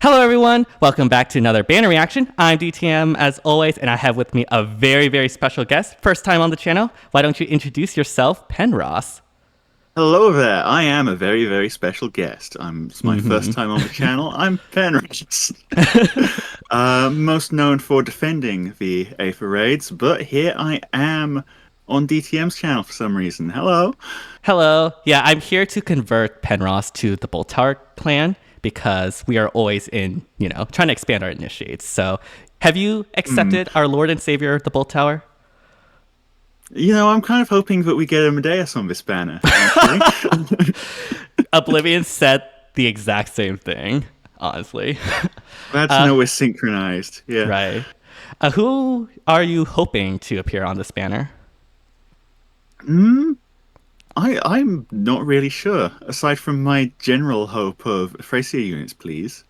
Hello everyone, welcome back to another banner reaction. I'm DTM as always, and I have with me a very, very special guest. First time on the channel. Why don't you introduce yourself, Penrost? Hello there. I am a very, very special guest. It's my first time on the channel. I'm Penrost. Most known for defending the Aether raids, but here I am on DTM's channel for some reason. Hello. Hello. Yeah, I'm here to convert Penrost to the Bolt Tower clan because we are always in, trying to expand our initiates. So, have you accepted our Lord and Savior, the Bolt Tower? I'm kind of hoping that we get Amadeus on this banner, actually. Oblivion said the exact same thing, honestly. Glad to know we're synchronized. Yeah. Right. Who are you hoping to appear on this banner? I'm not really sure, aside from my general hope of Thracia units, please.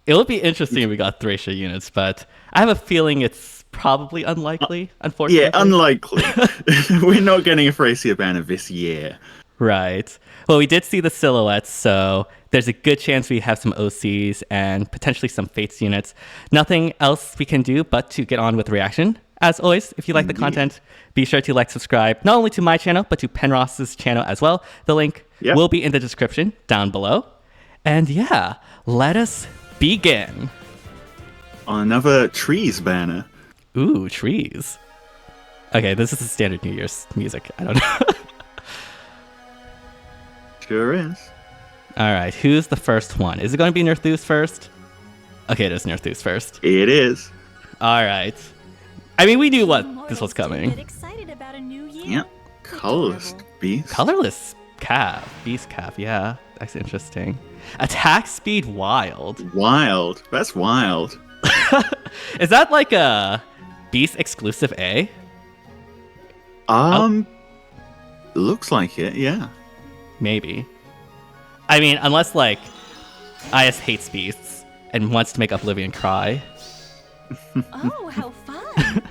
It would be interesting if we got Thracia units, but I have a feeling it's probably unlikely, unfortunately. Yeah, unlikely. We're not getting a Thracia banner this year. Right. Well, we did see the silhouettes, so there's a good chance we have some OCs and potentially some Fates units. Nothing else we can do but to get on with the reaction. As always, if you like the content, be sure to like, subscribe, not only to my channel, but to Penrost's channel as well. The link will be in the description down below. And yeah, let us begin. On another trees banner. Ooh, trees. Okay, this is the standard New Year's music. I don't know. Sure is. All right, who's the first one? Is it going to be Nerthus first? Okay, it is Nerthus first. It is. All right. I mean, we knew what this was coming. Yep. Colorless beast. Colorless calf. Beast calf, yeah. That's interesting. Attack speed wild. Wild. That's wild. Is that like a beast exclusive A? Looks like it, yeah. Maybe. I mean, unless like IS hates beasts and wants to make Oblivion cry. Oh, how fun!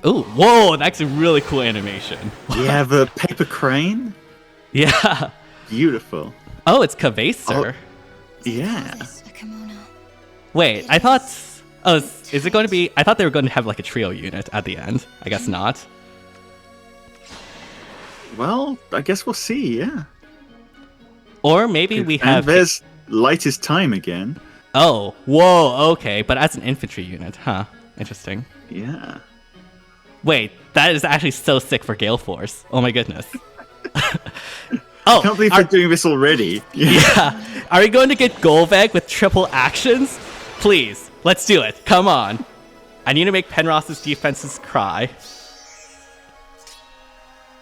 Ooh, whoa, that's a really cool animation. You have a paper crane? Yeah. Beautiful. Oh, it's Kavaser. Oh, yeah. Wait, I thought... Oh, is it going to be... I thought they were going to have like a trio unit at the end. I guess not. Well, I guess we'll see, yeah. Or maybe we have... And there's Light is Time again. Oh, whoa, okay. But as an infantry unit, huh? Interesting. Yeah. Wait, that is actually so sick for Gale Force. Oh my goodness. I can't believe we're doing this already. Yeah. Are we going to get Golveg with triple actions? Please, let's do it. Come on. I need to make Penrost's defenses cry.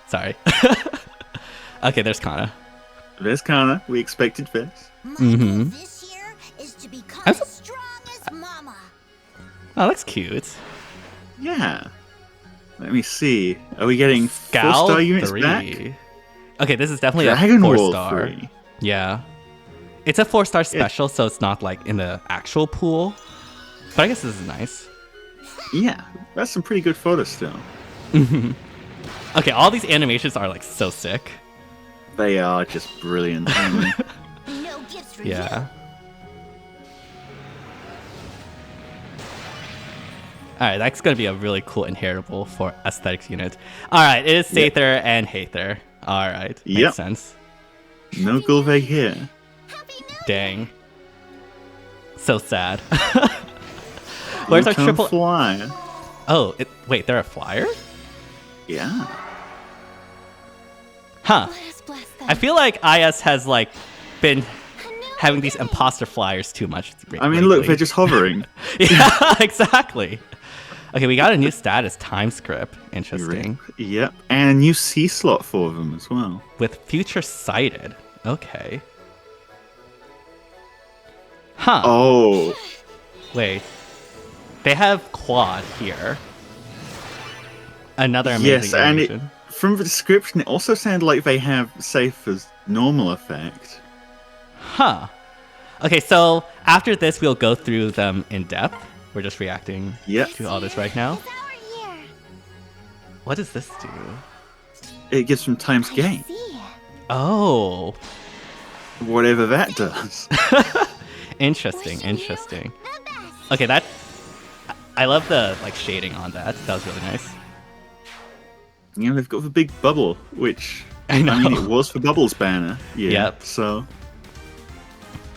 Sorry. Okay, there's Kana. There's Kana. We expected this. This year is to become as strong as Mama. Oh, that's cute. Yeah. Let me see. Are we getting Scowl 4-star units 3. back? Okay, this is definitely Dragon a Wall 4-star. 3. Yeah. It's a 4-star special, so it's not like in the actual pool. But I guess this is nice. Yeah, that's some pretty good photos still. Okay, all these animations are like so sick. They are just brilliant. No gifts for Yeah. Alright, that's going to be a really cool inheritable for aesthetics unit. Alright, it is Seidr and Haether. Alright, makes sense. No Golveg here. Dang. So sad. Where's our triple flyer? Oh, wait, they're a flyer? Yeah. Huh. I feel like IS has like been having these imposter flyers too much. I mean, look, they're just hovering. Yeah, exactly. Okay, we got a new status, time script. Interesting. Yep, and a new C slot for them as well. With future sighted. Okay. Huh. Oh. Wait. They have quad here. Another amazing animation. And from the description, it also sounded like they have safe as normal effect. Huh. Okay, so after this, we'll go through them in depth. We're just reacting to all this right now. What does this do? It gives them times gain. Oh. whatever that does. Interesting. Wishing you Interesting. the best. Okay, that I love the like shading on that. That was really nice. You know, they've got the big bubble, which I know. I mean, it was for Bubbles banner. Yeah. Yep. So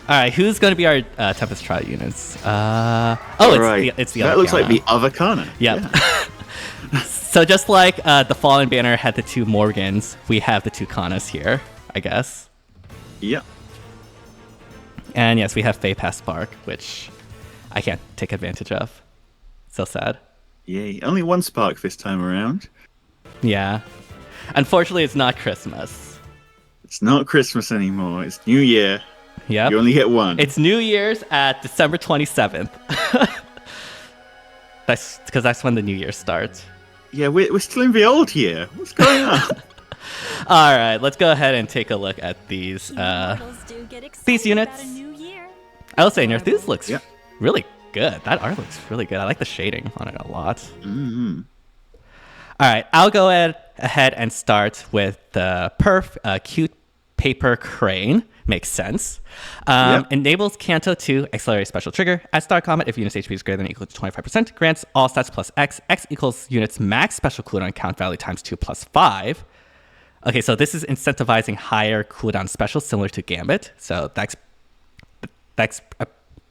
All right, who's going to be our Tempest Trial units? It's right. the That other looks like Kiana. the other Kana. Yep. Yeah. So just like the Fallen Banner had the 2 Morgans, we have the 2 Kanas here, I guess. Yep. And yes, we have Fae Pass Spark, which I can't take advantage of. So sad. Yay. Only one spark this time around. Yeah. Unfortunately, it's not Christmas. It's not Christmas anymore. It's New Year. Yep. You only get one. It's New Year's at December 27th. That's because that's when the New Year starts. Yeah, we're still in the old year. What's going on? All right, let's go ahead and take a look at these these units. I will say, Nerthus looks Yeah. really good. That art looks really good. I like the shading on it a lot. Mm-hmm. All right, I'll go ahead and start with the cute paper crane. Makes sense. Yep. Enables Kanto to accelerate special trigger at start combat if unit's HP is greater than or equal to 25%. Grants all stats plus X. X equals unit's max special cooldown count value times 2 plus 5. Okay, so this is incentivizing higher cooldown specials similar to Gambit. So that's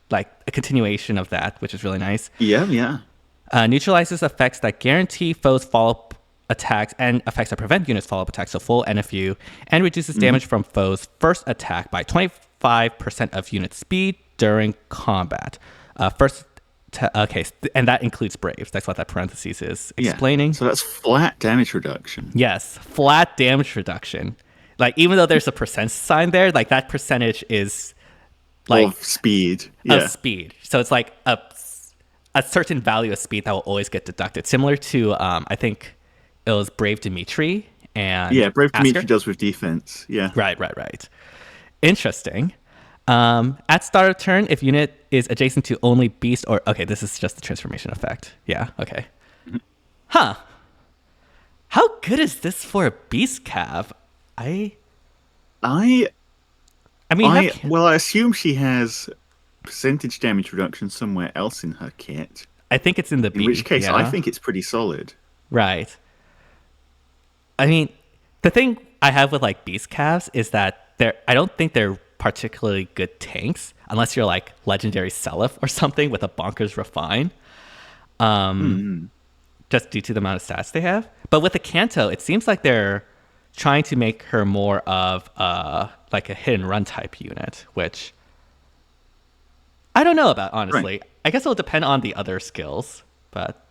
like a continuation of that, which is really nice. Yeah. Neutralizes effects that guarantee foes follow-up attacks and effects that prevent units follow-up attacks, so full NFU, and reduces damage from foes' first attack by 25% of unit speed during combat. And that includes Braves. That's what that parentheses is explaining. Yeah. So that's flat damage reduction. Yes, flat damage reduction. Like, even though there's a percent sign there, like that percentage is like Of speed. Yeah. of speed. So it's like a certain value of speed that will always get deducted. Similar to, I think it was Brave Dimitri and Yeah, Brave Dimitri Asker. does with defense. Yeah. Right. Interesting. At start of turn, if unit is adjacent to only beast or... Okay, this is just the transformation effect. Yeah, okay. Huh. How good is this for a beast cav? I assume she has percentage damage reduction somewhere else in her kit. I think it's in the In beast. which case, yeah. I think it's pretty solid. Right. I mean, the thing I have with like beast calves is that I don't think they're particularly good tanks unless you're like legendary Seliph or something with a bonkers refine. Just due to the amount of stats they have. But with the Kanto, it seems like they're trying to make her more of like a hit and run type unit, which I don't know about, honestly. Right. I guess it'll depend on the other skills, but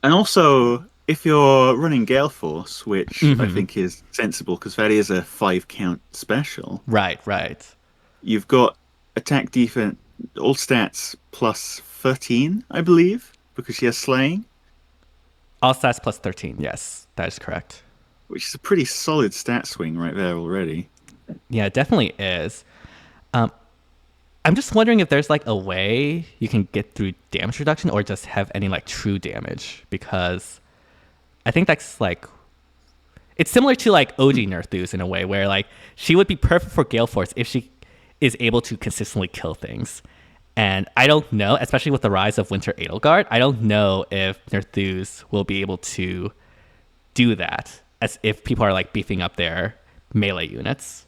And also, if you're running Gale Force, which I think is sensible because that is a 5-count special, right. you've got attack, defense, all stats plus 13, I believe, because she has slaying, All stats plus 13. Yes, that is correct. which is a pretty solid stat swing right there already. Yeah, it definitely is. I'm just wondering if there's like a way you can get through damage reduction or just have any like true damage, because I think that's like, it's similar to like OG Nerthus in a way where like she would be perfect for Gale Force if she is able to consistently kill things. And I don't know, especially with the rise of Winter Edelgard, I don't know if Nerthus will be able to do that as if people are like beefing up their melee units.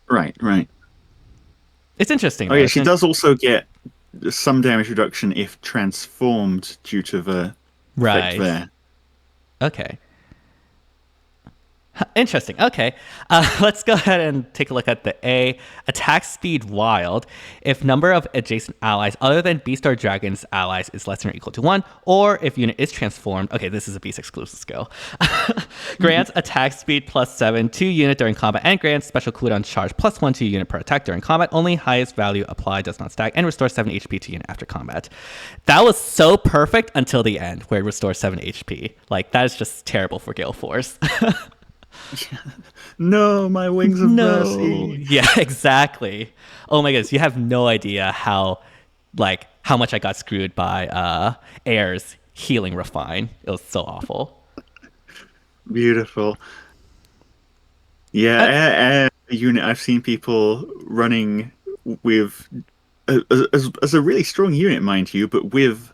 Right. It's interesting. Oh though. yeah, she does also get some damage reduction if transformed due to the effect there. Okay. Interesting. Okay. Let's go ahead and take a look at the A. Attack speed wild. If number of adjacent allies other than beast or dragon's allies is less than or equal to 1, or if unit is transformed. Okay, this is a beast exclusive skill. Grants attack speed plus 7 to unit during combat and grants special cooldown charge plus 1 to unit per attack during combat. Only highest value applied, does not stack, and restores 7 HP to unit after combat. That was so perfect until the end where it restores 7 HP. Like, that is just terrible for Gale Force. No, my wings of mercy. Yeah, exactly. Oh my goodness, you have no idea how much I got screwed by Air's healing refine. It was so awful. Beautiful. Yeah, a unit I've seen people running with as a really strong unit, mind you, but with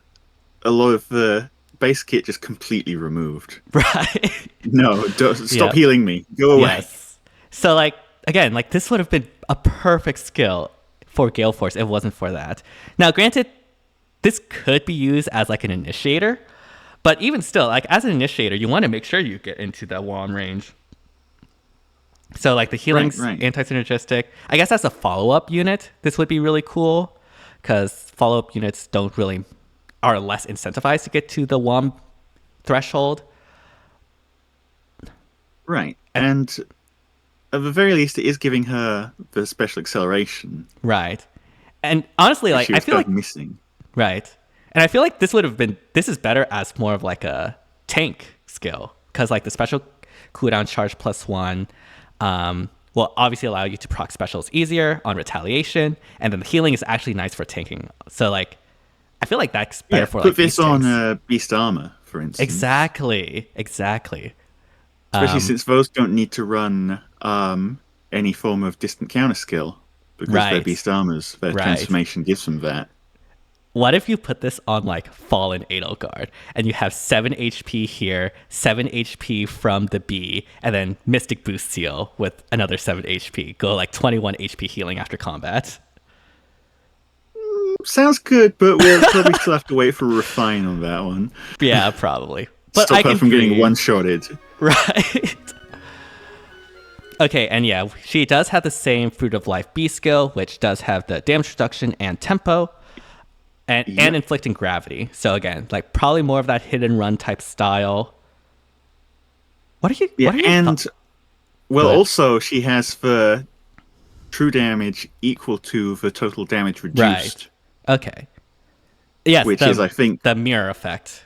a lot of the base kit just completely removed. Right. No, stop Yep. healing me. Go away. Yes. So like again, like this would have been a perfect skill for Gale Force if it wasn't for that. Now, granted, this could be used as like an initiator, but even still, like as an initiator, you want to make sure you get into that wand range. So like the healing's right. anti-synergistic. I guess as a follow-up unit, this would be really cool because follow-up units are less incentivized to get to the wand threshold. Right. And at the very least, it is giving her the special acceleration. Right. And honestly, like She I was feel like missing. right. And I feel like this is better as more of like a tank skill because like the special cooldown charge +1 will obviously allow you to proc specials easier on retaliation, and then the healing is actually nice for tanking. So like I feel like that's better for put like this beast tanks. on beast armor, for instance. Exactly. Especially since those don't need to run any form of distant counter skill because they're Right. beast armors. Their Right. transformation gives them that. What if you put this on like Fallen Edelgard and you have 7 HP here, 7 HP from the B, and then Mystic Boost Seal with another 7 HP. Go like 21 HP healing after combat. Sounds good, but we'll probably still have to wait for a refine on that one. Yeah, probably. But Stop I her can from getting agree. one-shotted. Right. Okay, and yeah, she does have the same Fruit of Life B skill, which does have the damage reduction and tempo. And inflicting gravity. So again, like probably more of that hit and run type style. What are you? Yeah, what are your and thoughts? well, Go ahead. also she has the true damage equal to the total damage reduced, Okay. Yes, which is, I think, the mirror effect.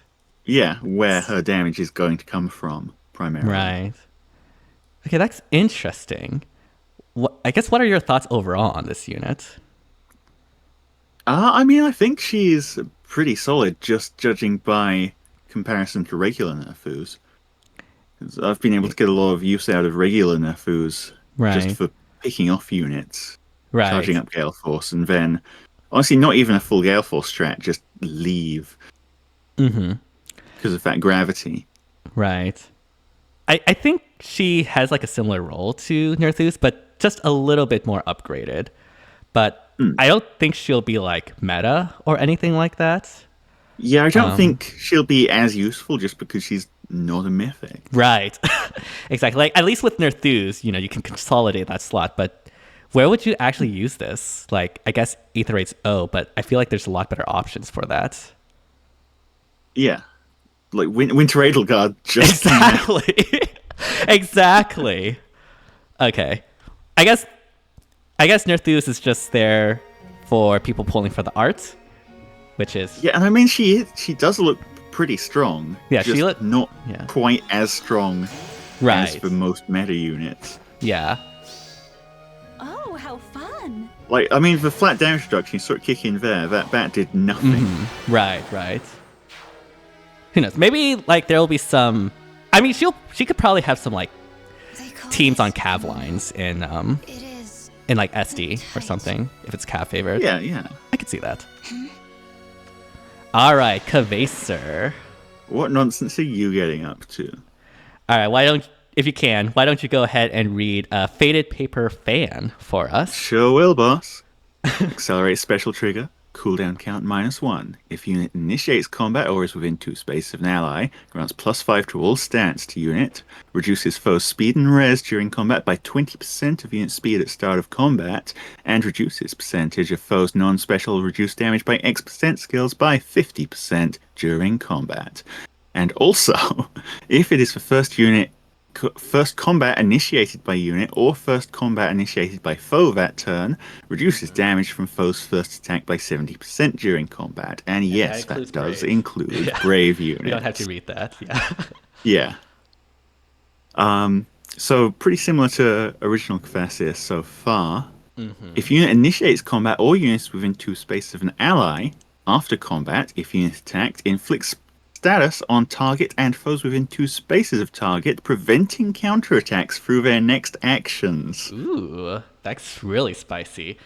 where her damage is going to come from primarily. Right. Okay, that's interesting. I guess what are your thoughts overall on this unit? I mean, I think she's pretty solid, just judging by comparison to regular Nerfus. 'Cause I've been able to get a lot of use out of regular Nerfus just Right. for picking off units, Right. charging up Gale Force, and then honestly, not even a full Gale Force strat, just leave because of that gravity. Right. I think she has like a similar role to Nerthus, but just a little bit more upgraded. But I don't think she'll be like meta or anything like that. Yeah, I don't think she'll be as useful just because she's not a mythic. Right. Exactly. Like at least with Nerthus, you can consolidate that slot, but where would you actually use this? Like I guess Aether O, but I feel like there's a lot better options for that. Yeah, like Winter Edelgard just Exactly. Exactly. Okay. I guess Nerthus is just there for people pulling for the art, which is Yeah, and I mean she does look pretty strong. Yeah, just she look- not yeah. quite as strong as right. the most meta units. Yeah. Oh, how fun! Like, I mean, the flat damage reduction, you sort of kick in there. That bat did nothing. Right. Who knows? Maybe like there will be some. I mean, she could probably have some like They call teams it- on Cav lines It is. in like SD or something if it's Cav favored. Yeah. I could see that. All right, Kavaser. What nonsense are you getting up to? All right, if you can, why don't you go ahead and read Faded Paper Fan for us? Sure will, boss. Accelerate special trigger. Cooldown count -1. If unit initiates combat or is within 2 spaces of an ally, grants +5 to all stats to unit. Reduces foe's speed and res during combat by 20% of unit speed at start of combat, and reduces percentage of foe's non-special reduced damage by X% skills by 50% during combat. And also, if it is the first combat initiated by unit or first combat initiated by foe that turn, reduces damage from foe's first attack by 70% during combat. And yes, that includes does Brave. include Brave units. You don't have to read that. Yeah. Yeah. So pretty similar to original Kvasis so far. If unit initiates combat or units within 2 spaces of an ally after combat, if unit attacked, inflicts status on target and foes within 2 spaces of target, preventing counterattacks through their next actions. Ooh, that's really spicy.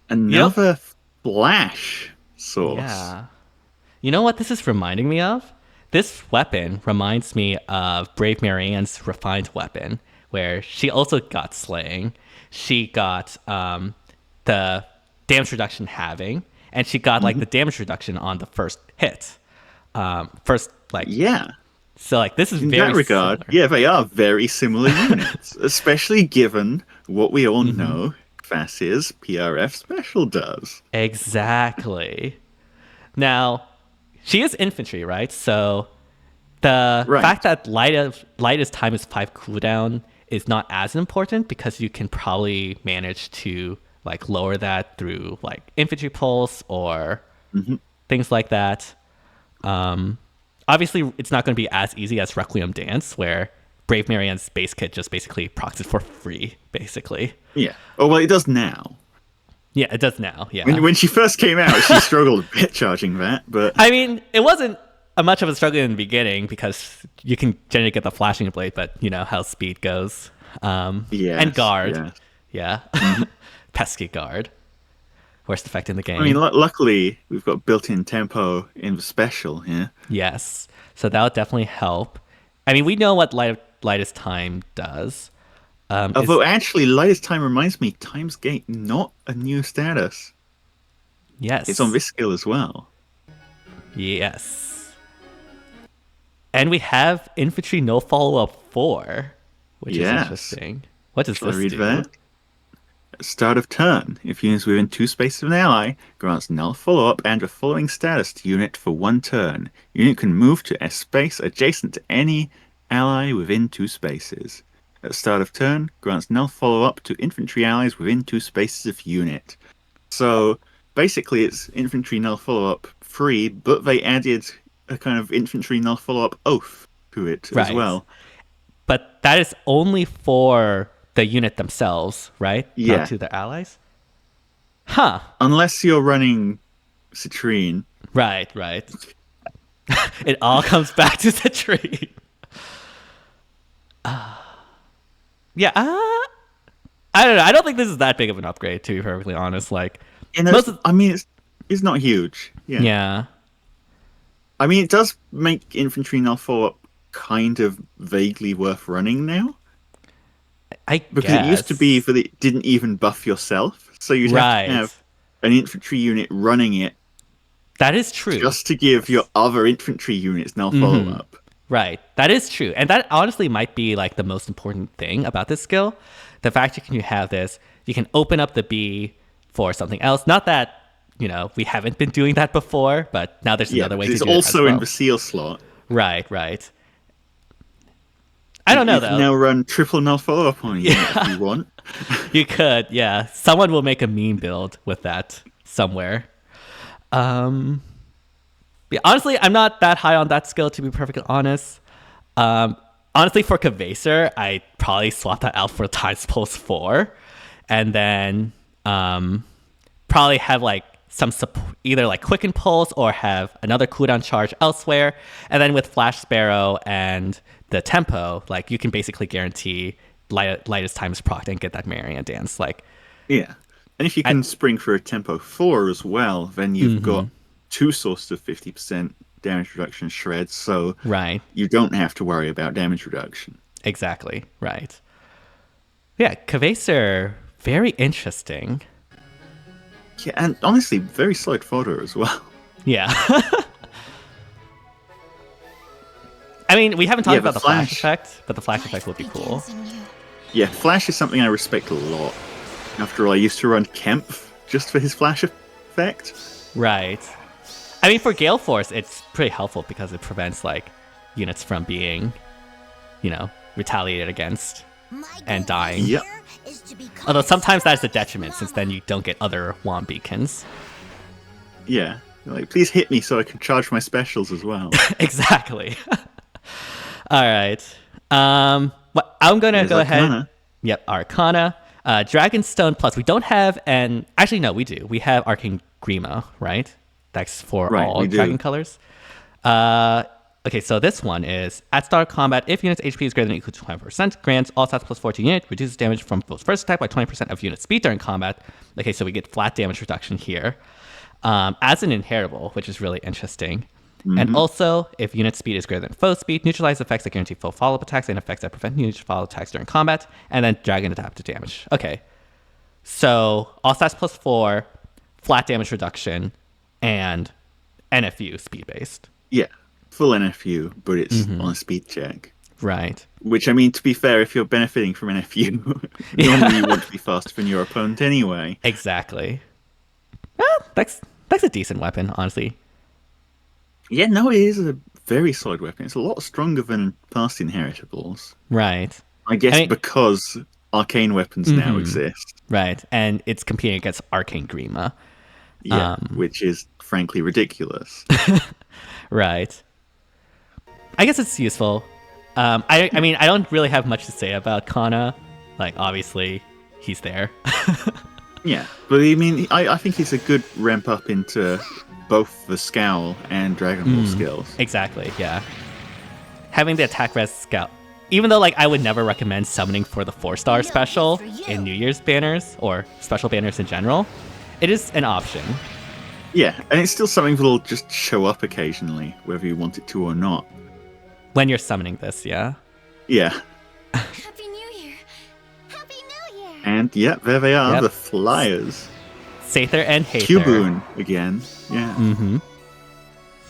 Another flash source. Yeah. You know what this is reminding me of? This weapon reminds me of Brave Marianne's refined weapon, where she also got slaying. She got the damage reduction halving, and she got like the damage reduction on the first hit. Yeah. So like this is In very that regard, similar. yeah, they are very similar units, especially given what we all know Fass's PRF special does. Exactly. Now, she is infantry, right? So the Right. fact that lightest time is 5 cooldown is not as important because you can probably manage to like lower that through like infantry pulse or things like that. Obviously, it's not going to be as easy as Requiem Dance, where Brave Marianne's base kit just basically procs it for free, basically. Yeah. Oh, well, it does now. Yeah, it does now. Yeah. When she first came out, she struggled a bit charging that, but I mean, it wasn't a much of a struggle in the beginning because you can generally get the flashing blade, but you know how speed goes. Yes, And guard. yes. Yeah. Pesky guard. Worst effect in the game. I mean, luckily, we've got built-in tempo in the special, yeah? Yes. So that would definitely help. I mean, we know what lightest time does. Although, actually, Lightest Time reminds me, Time's Gate, not a new status. Yes. It's on this skill as well. Yes. And we have Infantry No Follow-Up 4, which is Yes. interesting. What does Shall I this read do? that? Start of turn. If units within 2 spaces of an ally, grants null follow-up and the following status to unit for 1 turn. Unit can move to a space adjacent to any ally within 2 spaces. At start of turn, grants null follow-up to infantry allies within 2 spaces of unit. So basically it's infantry null follow-up free, but they added a kind of infantry null follow-up oath to it as Right. well. But that is only for the unit themselves, right? Yeah. Not to the allies? Huh. Unless you're running Citrine. Right. It all comes back to the tree. Yeah. I don't know. I don't think this is that big of an upgrade, to be perfectly honest. Like, You know, most of- I mean, it's not huge. Yeah. yeah. I mean, it does make infantry null follow-up kind of vaguely worth running now. I Because it used to be that it didn't even buff yourself. So you'd have to have an infantry unit running it That is true. just to give your other infantry units null follow-up. Right. That is true. And that honestly might be like the most important thing about this skill. The fact you have this, you can open up the B for something else. Not that, you know, we haven't been doing that before, but now there's Yeah, another way but to it's do it. also as well. in the seal slot. Right. I don't know, You though. can now run triple null follow-up on a unit if you want. You could, yeah. Someone will make a meme build with that somewhere. Yeah, honestly, I'm not that high on that skill, to be perfectly honest. Honestly, for Kvaser, I'd probably swap that out for Times Pulse 4. And then probably have like some either like Quicken Pulse or have another cooldown charge elsewhere. And then with Flash Sparrow and the Tempo, like you can basically guarantee lightest times proc and get that Marianne Dance. Like, Yeah. And if you can spring for a tempo 4 as well, then you've got 2 sources of 50% damage reduction shreds, so right. you don't have to worry about damage reduction. Exactly. Right. Yeah, Kvaser, very interesting. Yeah, and honestly, very slight fodder as well. Yeah. I mean, we haven't talked Yeah, about the the flash flash. effect, but the flash effect would be cool. Yeah, Flash is something I respect a lot. After all, I used to run Kemp just for his flash effect. Right. I mean, for Gale Force, it's pretty helpful because it prevents like units from being, you know, retaliated against and dying. Yep. Although sometimes that's a detriment, since then you don't get other wand beacons. Yeah. Like, please hit me so I can charge my specials as well. Exactly. All right. I'm gonna There's go ahead. Arcana. Yep, Arcana. Dragonstone Plus. We don't have an. Actually, no, we do. We have Arcane Grima, right? That's for Right, all we do. dragon colors. Okay, so this one is at start of combat, if unit's HP is greater than or equal to 20%, grants all stats plus 4 to unit, reduces damage from foe's first attack by 20% of unit speed during combat. Okay, so we get flat damage reduction here as an inheritable, which is really interesting. And also, if unit speed is greater than foe speed, neutralize effects that guarantee foe follow-up attacks and effects that prevent units follow attacks during combat, and then dragon adaptive damage. Okay, so all stats plus 4, flat damage reduction, and NFU speed-based. Yeah, full NFU, but it's on a speed check. Right. Which, I mean, to be fair, if you're benefiting from NFU, normally you want to be faster than your opponent anyway. Exactly. Well, that's a decent weapon, honestly. Yeah, no, it is a very solid weapon. It's a lot stronger than past inheritables. Right. I guess because arcane weapons now exist. Right, and it's competing against Arcane Grima. Yeah, which is frankly ridiculous. Right. I guess it's useful. I mean, I don't really have much to say about Kana. Like, obviously, he's there. Yeah, but I mean, I think it's a good ramp up into both the Scowl and Dragon Ball skills. Exactly, yeah. Having the attack res scout. Even though, like, I would never recommend summoning for the 4-star special in New Year's banners or special banners in general, it is an option. Yeah, and it's still something that'll just show up occasionally, whether you want it to or not. When you're summoning this, yeah? Yeah. Happy New Year! Happy New Year! And yeah, there they are, Yep. the Flyers. Seidr and Haether. Cuboon again. Yeah.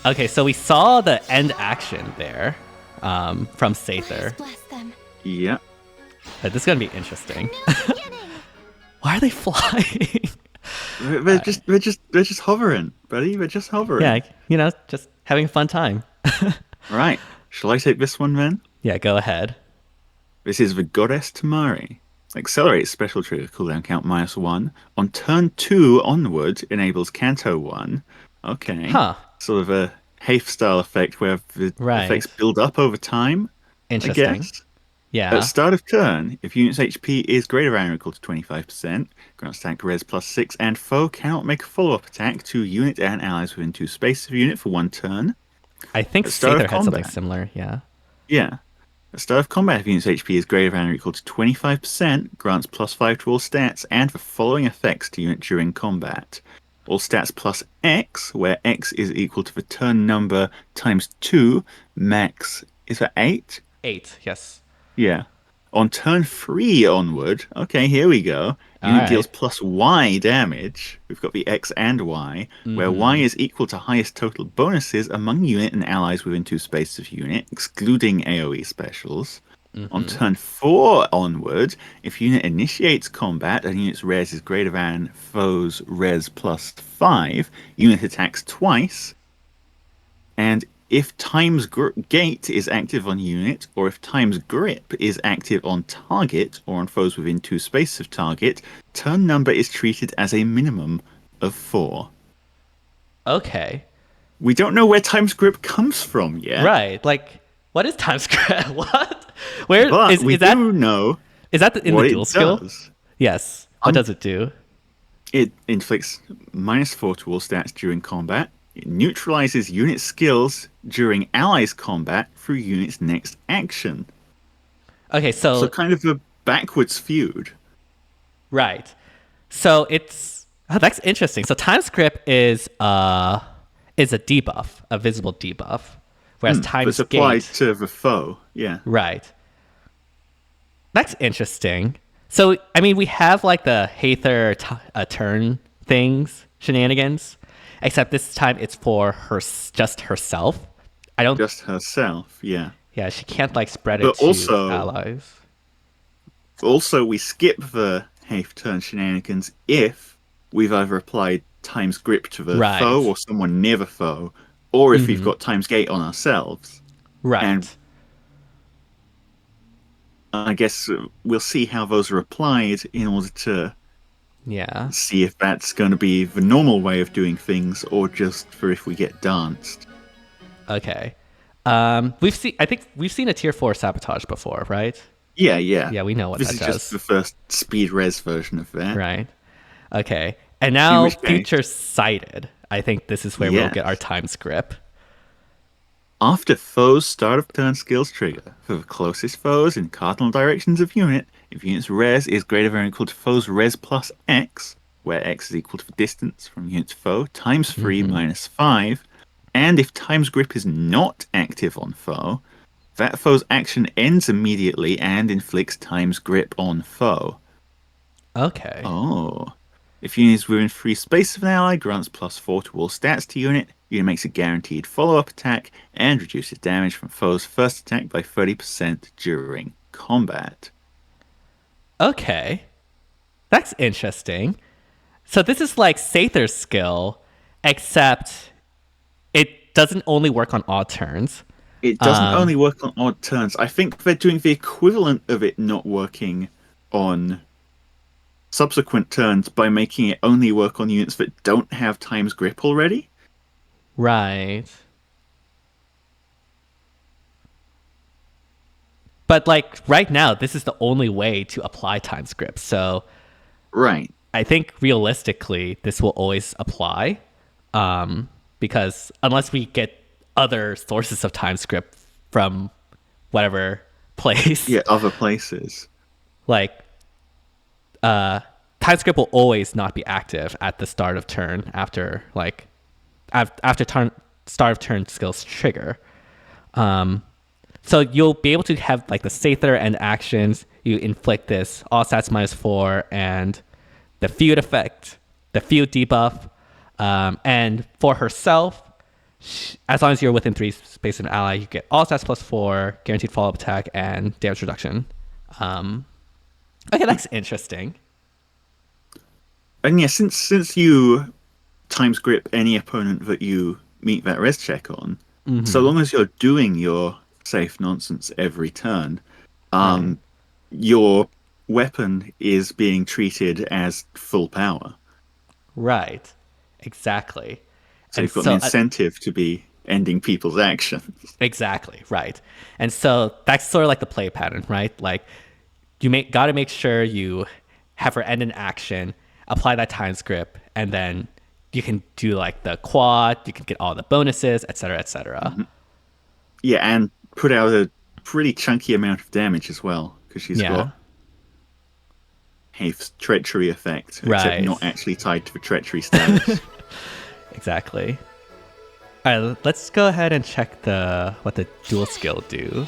Okay, so we saw the end action there from Seidr. Bless them. Yeah. This is going to be interesting. New beginning! Why are they flying? They're just hovering, buddy. They're just hovering. Yeah, you know, just having a fun time. Right. Shall I take this one then? Yeah, go ahead. This is the Goddess Tamari. Accelerates special trigger cooldown count -1. On turn 2 onward, enables Canto 1. Okay. Huh. Sort of a Hafe style effect where the effects build up over time. Interesting. I guess. Yeah. At start of turn, if unit's HP is greater than or equal to 25%, grants attack res +6, and foe cannot make a follow-up attack to unit and allies within 2 spaces of unit for 1 turn. I think At start of Seidr had something combat. similar, yeah. Yeah. At start of combat, if unit's HP is greater than or equal to 25%, grants +5 to all stats and the following effects to unit during combat. All stats plus X, where X is equal to the turn number times 2. Max is at 8? 8, yes. Yeah. On turn 3 onward, okay, here we go. Unit Alright. deals +Y damage. We've got the X and Y, where Y is equal to highest total bonuses among unit and allies within 2 spaces of unit, excluding AoE specials. On turn 4 onward, if unit initiates combat and unit's res is greater than foe's res +5, unit attacks twice. And if Time's Gate is active on unit, or if Time's Grip is active on target, or on foes within 2 spaces of target, turn number is treated as a minimum of 4. Okay. We don't know where Time's Grip comes from yet. Right. Like, what is time script? What? Where But is we that? do know Is that in what the it dual skill? does. Yes. What does it do? It inflicts -4 to all stats during combat. It neutralizes unit skills during allies' combat through unit's next action. Okay, So kind of a backwards feud. right. So it's that's interesting. So time script is a debuff, a visible debuff, whereas time's It's applied gate. to the foe. Yeah. Right. That's interesting. So I mean, we have like the Haether turn things shenanigans, except this time it's for just herself. I don't. Just herself, yeah. Yeah, she can't like spread it But to also- allies. Also, we skip the Hafe turn shenanigans if we've either applied Time's Grip to the Right. foe or someone near the foe, or if we've got Time's Gate on ourselves. Right. And I guess we'll see how those are applied in order to Yeah. see if that's going to be the normal way of doing things or just for if we get danced. Okay. I think we've seen a tier 4 sabotage before, right? Yeah, yeah. Yeah, we know what this that is does. just the first speed res version of that. Right. Okay. And now which case- future sighted. I think this is where we'll Yes. get our time script. After foe's start of turn skills trigger, for the closest foes in cardinal directions of unit, if unit's res is greater than or equal to foe's res plus x, where x is equal to the distance from unit's foe, times 3 minus 5, and if time's grip is not active on foe, that foe's action ends immediately and inflicts time's grip on foe. Okay. Oh. If unit is within free space of an ally, grants +4 to all stats to unit. Unit makes a guaranteed follow-up attack and reduces damage from foe's first attack by 30% during combat. Okay. That's interesting. So this is like Seidr's skill, except it doesn't only work on odd turns. It doesn't only work on odd turns. I think they're doing the equivalent of it not working on subsequent turns by making it only work on units that don't have time's grip already. Right. But like right now, this is the only way to apply time's grip. So Right. I think realistically, this will always apply, because unless we get other sources of time's grip from whatever place, Yeah, other places. like time script will always not be active at the start of turn after like after start of turn skills trigger. So you'll be able to have like the Seidr and actions. You inflict this all stats -4 and the feud effect, the feud debuff, and for herself, as long as you're within 3 space of an ally, you get all stats +4, guaranteed follow-up attack, and damage reduction. Okay, that's interesting. And yeah, since you times grip any opponent that you meet that res check on, so long as you're doing your safe nonsense every turn, your weapon is being treated as full power. Right, exactly. So you've got an incentive to be ending people's actions. Exactly, right. And so that's sort of like the play pattern, right? Like you got to make sure you have her end an action, apply that time script, and then you can do like the quad, you can get all the bonuses, etc., etc. Yeah, and put out a pretty chunky amount of damage as well, because she's got Haif's treachery effect, except not actually tied to the treachery status. Exactly. All right, let's go ahead and check what the dual skill do.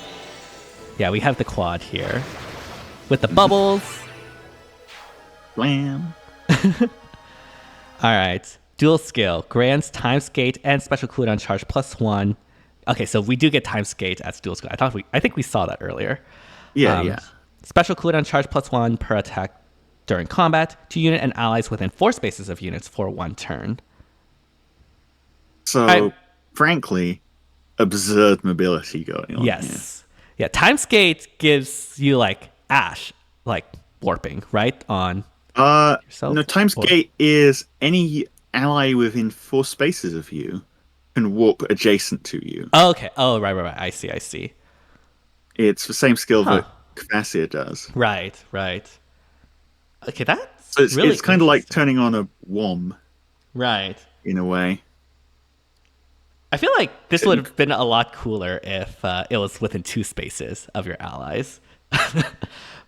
Yeah, we have the quad here with the bubbles. Blam. All right, dual skill grants time skate and special cooldown charge +1. Okay, so we do get time skate as dual skill. I think we saw that earlier. Yeah. Special cooldown charge +1 per attack during combat to unit and allies within 4 spaces of units for 1 turn. So, frankly, absurd mobility going on. Yes. Yeah, time skate gives you like Ash, like warping, right? On yourself? No, time skate is any ally within 4 spaces of you can warp adjacent to you. Oh, okay. Oh, right. I see. It's the same skill that Kvasir does. Right. Okay, that's so really it's kind of like turning on a WOM. Right. In a way. I feel like this would have been a lot cooler if it was within 2 spaces of your allies.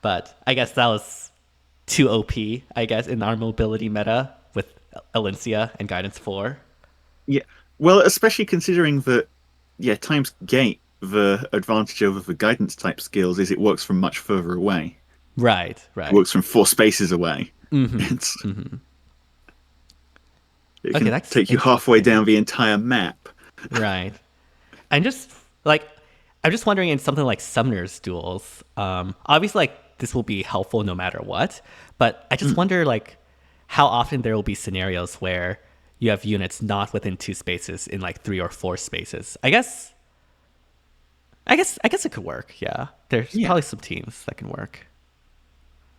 But I guess that was too OP, I guess, in our mobility meta with Alencia and Guidance 4. Yeah. Well, especially considering that, times gate, the advantage over the guidance type skills is it works from much further away. Right. It works from 4 spaces away. It can take you halfway down the entire map. Right. I'm just wondering in something like Summoner's Duels, obviously like this will be helpful no matter what, but I just wonder like how often there will be scenarios where you have units not within 2 spaces in like 3 or 4 spaces. I guess it could work. Yeah. There's probably some teams that can work.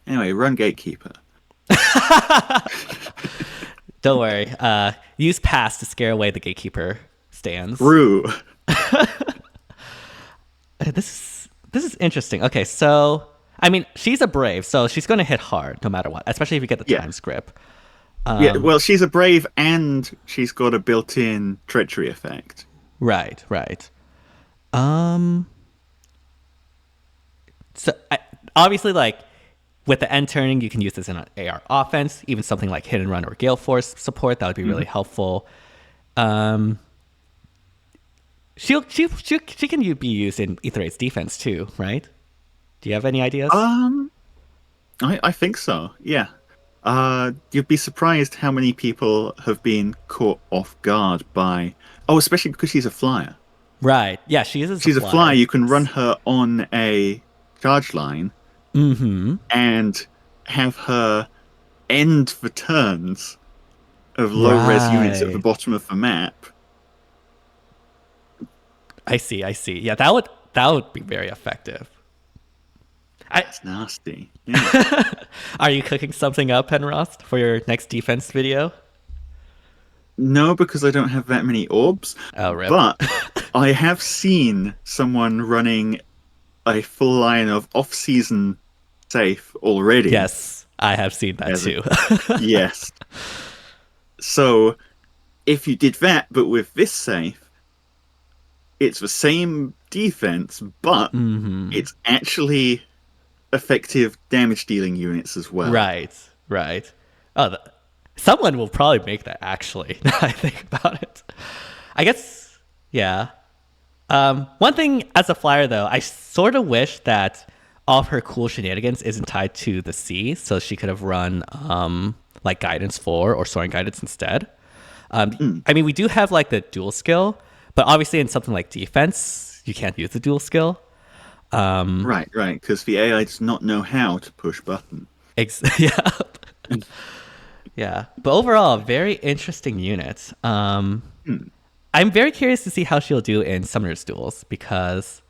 Anyway, run Gatekeeper. Don't worry. Use Pass to scare away the Gatekeeper stands. Rue. This is interesting. Okay, so I mean, she's a brave, so she's going to hit hard no matter what, especially if you get the time script. Well, she's a brave and she's got a built-in treachery effect. Right. Um. So obviously, like with the end turning, you can use this in an AR offense. Even something like hit and run or gale force support that would be really helpful. She can be used in Ether 8's defense too, right? Do you have any ideas? I think so. Yeah. You'd be surprised how many people have been caught off guard by. Oh, especially because she's a flyer. Right. Yeah, she is. She's a flyer. You can run her on a charge line, and have her end the turns of low res units at the bottom of the map. I see. Yeah, that would be very effective. That's nasty. Yeah. Are you cooking something up, Penrost, for your next defense video? No, because I don't have that many orbs. Oh, rip. But I have seen someone running a full line of off-season safe already. Yes, I have seen that too. Yes. So, if you did that, but with this safe, it's the same defense, but it's actually effective damage dealing units as well. Right. Oh, someone will probably make that, actually, now I think about it. I guess, yeah. One thing as a flyer, though, I sort of wish that all of her cool shenanigans isn't tied to the sea, so she could have run like Guidance 4 or Soaring Guidance instead. I mean, we do have like the dual skill, but obviously in something like defense, you can't use the dual skill. Right, because the AI does not know how to push button. Yeah. Yeah, but overall, very interesting unit. I'm very curious to see how she'll do in Summoner's Duels, because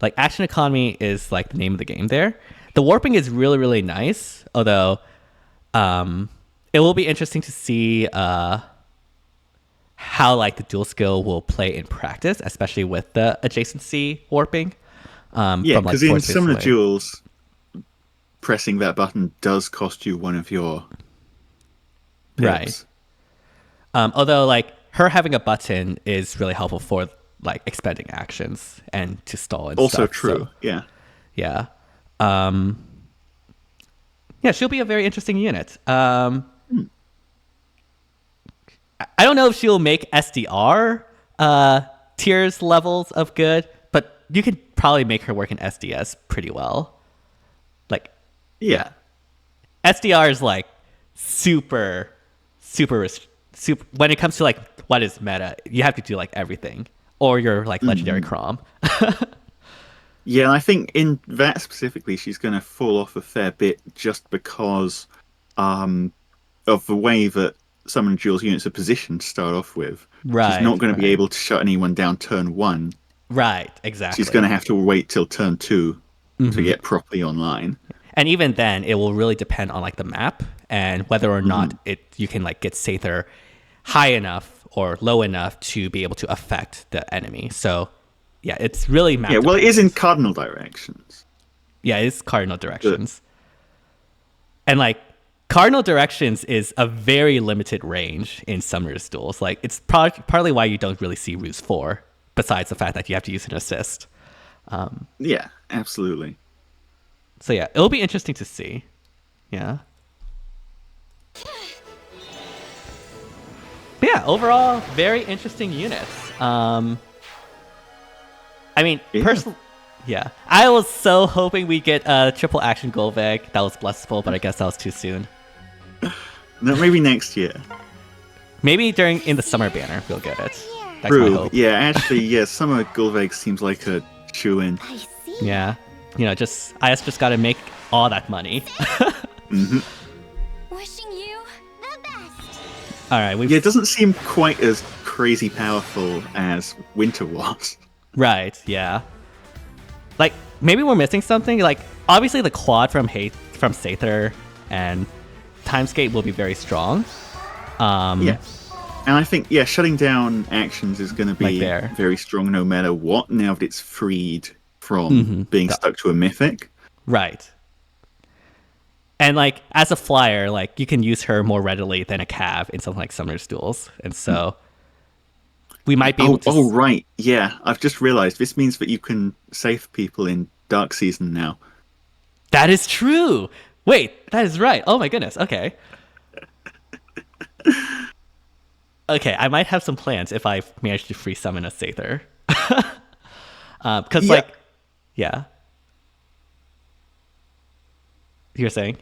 like action economy is like the name of the game there. The warping is really, really nice, although it will be interesting to see how like the dual skill will play in practice, especially with the adjacency warping. Yeah, because in Summoner Duels, pressing that button does cost you one of your pips. Right. Although like her having a button is really helpful for like expending actions and to stall and also stuff. True. So, yeah. Yeah. Yeah, she'll be a very interesting unit. I don't know if she'll make SDR tiers levels of good, but you could probably make her work in SDS pretty well. Like, yeah. SDR is like super when it comes to like what is meta, you have to do like everything, or you're like legendary Crom. Yeah, I think in that specifically, she's going to fall off a fair bit just because of the way that Summon Duels units are positioned to start off with. Right. She's not going to be able to shut anyone down turn 1. Right, exactly. She's going to have to wait till turn 2 to get properly online. And even then, it will really depend on like the map and whether or not you can like get Seidr high enough or low enough to be able to affect the enemy. So yeah, it's really map. Yeah, well, it is in cardinal directions. Yeah, it's cardinal directions. And like cardinal directions is a very limited range in Summoner's Duels. Like it's partly why you don't really see Ruse 4, besides the fact that you have to use an assist. Yeah, absolutely. So yeah, it'll be interesting to see. Yeah. But yeah, overall, very interesting units. I mean, personally, yeah. I was so hoping we get a triple action Golveg. That was blessable, but I guess that was too soon. No, maybe next year. Maybe in the summer banner, we'll get it. That's True. my hope. Yeah, actually, yeah, summer Golveg seems like a chew-in. I see. Yeah. You know, IS just got to make all that money. Wishing you the best. All right. Yeah, it doesn't seem quite as crazy powerful as Winter was. Right, yeah. Like, maybe we're missing something. Like, obviously the quad from Seidr and Timescape will be very strong. Yeah. And I think, shutting down actions is going to be very strong no matter what, now that it's freed from being stuck to a mythic. Right. And, like, as a flyer, like, you can use her more readily than a cav in something like Summoner's Duels. And so... we might be able to. Oh, right. Yeah, I've just realized this means that you can save people in Dark Season now. That is true. Wait, that is right. Oh my goodness. Okay. Okay, I might have some plans if I manage to free summon a Seidr. Because, yeah. You're saying?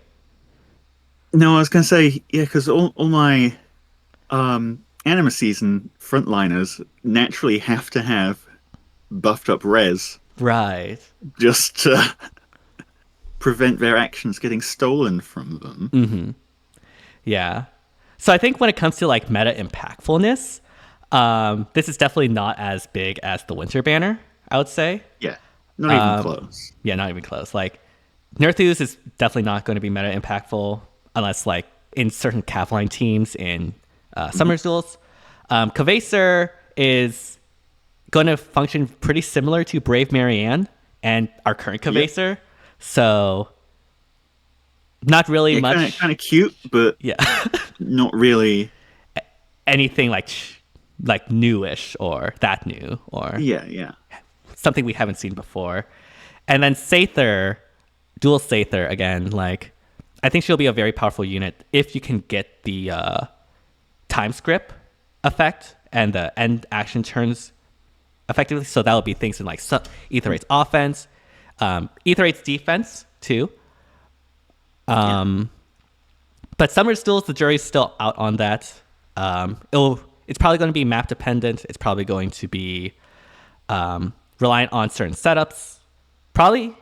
No, I was going to say, yeah, because all my Anima Season frontliners naturally have to have buffed up res Right. just to prevent their actions getting stolen from them. Yeah. So I think when it comes to like meta impactfulness, this is definitely not as big as the Winter Banner, I would say. Yeah, not even close. Yeah, not even close. Like, Nerthus is definitely not going to be meta impactful unless, like, in certain Cav-line teams in Summer's Duels. Kvaser is going to function pretty similar to Brave Marianne and our current Kvaser. So, not really much. Kind of cute, but Yeah. not really Anything like newish or that new or yeah. something we haven't seen before. And then Seidr, dual Seidr again, like I think she'll be a very powerful unit if you can get the time script effect and the end action turns effectively. So that would be things in like Ether Rate's offense, Ether Rate's defense too. But Summer's Duels, the jury's still out on that. It's probably going to be map dependent. It's probably going to be reliant on certain setups, probably.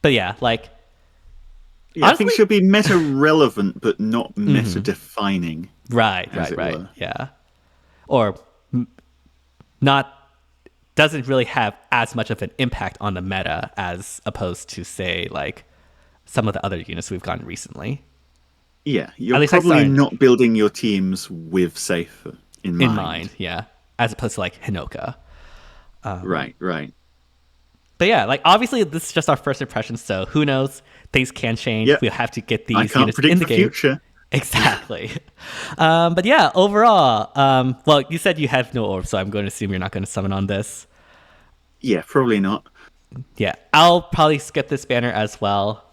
But yeah, like honestly, I think she'll be meta relevant, but not meta defining. Right. Yeah, or not doesn't really have as much of an impact on the meta as opposed to say like some of the other units we've gotten recently. Yeah, you're probably not building your teams with Safe in mind. Yeah, as opposed to like Hinoka. Right. But yeah, like obviously this is just our first impression, so who knows? Things can change. We'll have to get these units in the game. Future. Exactly. But yeah, overall, well, you said you have no orbs, so I'm going to assume you're not going to summon on this. Yeah, probably not. Yeah, I'll probably skip this banner as well.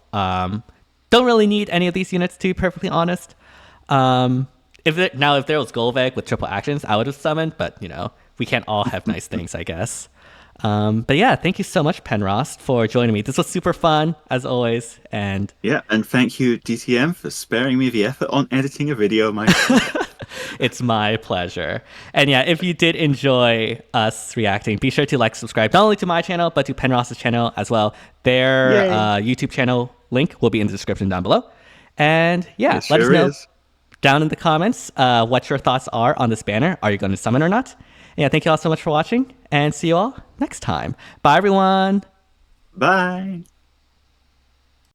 Don't really need any of these units, to be perfectly honest. If there was Golveg with triple actions, I would have summoned, but we can't all have nice things, I guess. But yeah, thank you so much, Penrost, for joining me. This was super fun, as always. And thank you, DTM, for sparing me the effort on editing a video myself. It's my pleasure. And yeah, if you did enjoy us reacting, be sure to like, subscribe, not only to my channel, but to Penrost's channel as well. Their YouTube channel link will be in the description down below. And let us know down in the comments what your thoughts are on this banner. Are you going to summon or not? Yeah, thank you all so much for watching, and see you all next time. Bye, everyone. Bye.